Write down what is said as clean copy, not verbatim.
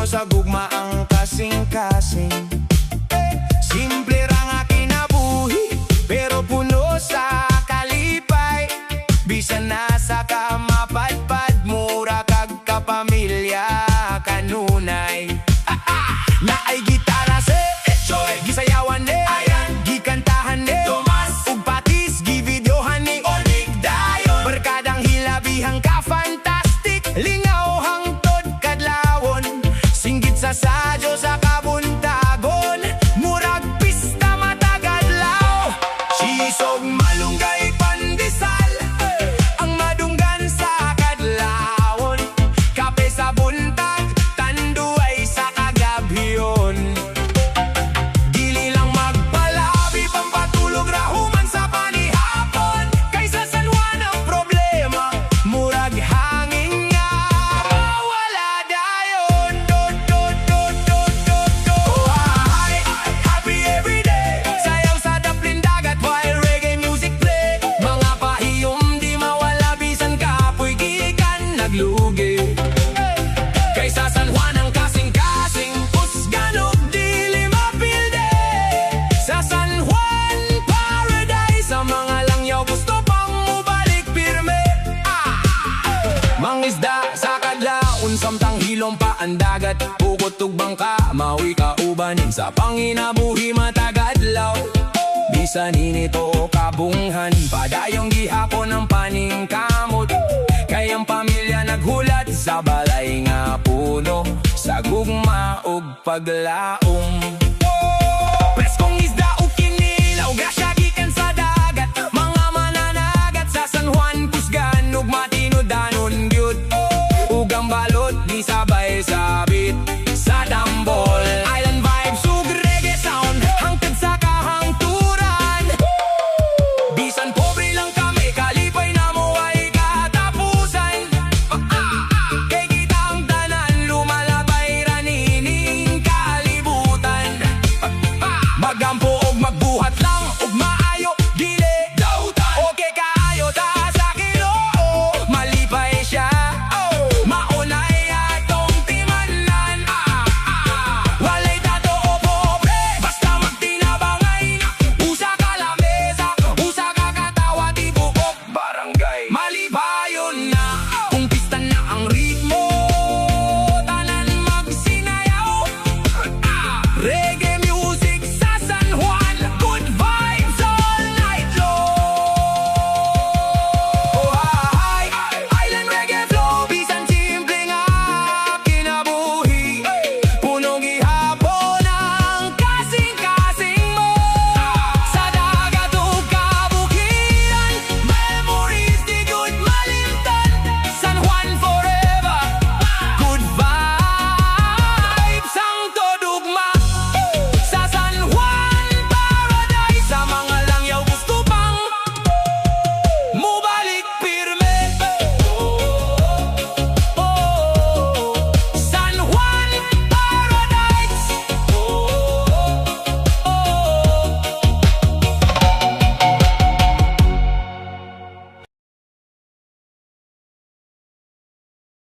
sa gugma ang kasing-kasing. Simple ra nga kinabuhi, pero puno sa kalipay. Bisan nasa ka mapadpad, mura kag kapamilya kanunay. Naay gitara se Choy, gisayawan ni gikantahan ni Tomas, ug patis givideohan ni Onig dayon. Barkadang hilabihang ka fantastic, lingaw hangtod kadlawon, singgit sa sadyo sa kabuntagon, murag pista matagadlaw. Sisog malunggay pandesal, ang madunggan sa kadlawon, kape sa buntag, tanduay sa kagabhiyon. Dili lang magpalabi, pampatulog rahuman sa panihapon. Kaysa San Juan ang problema, murag hangin nga wala dayon. Oh, hi, happy everyday, sayaw sa daplin dagat while reggae music play. Mga pahiyom di mawala, bisan kapoy gikan naglugi. Kaysa San Juan ang kasing-kasing, usganog dili mapilde. Sa San Juan Paradise, ang mga langyaw gusto pang mubalik pirme. Mangisda sa kadlaon, samtang hilom pa ang dagat, bukot ug bangka, mawi ka ubanin sa panginabuhi matagadlaw. Bisan inito kabunghan, padayong gihapon ang paningkamot, kayang pamilya naghulat sa balay nga puno, sa gugma ug paglaom. Preskong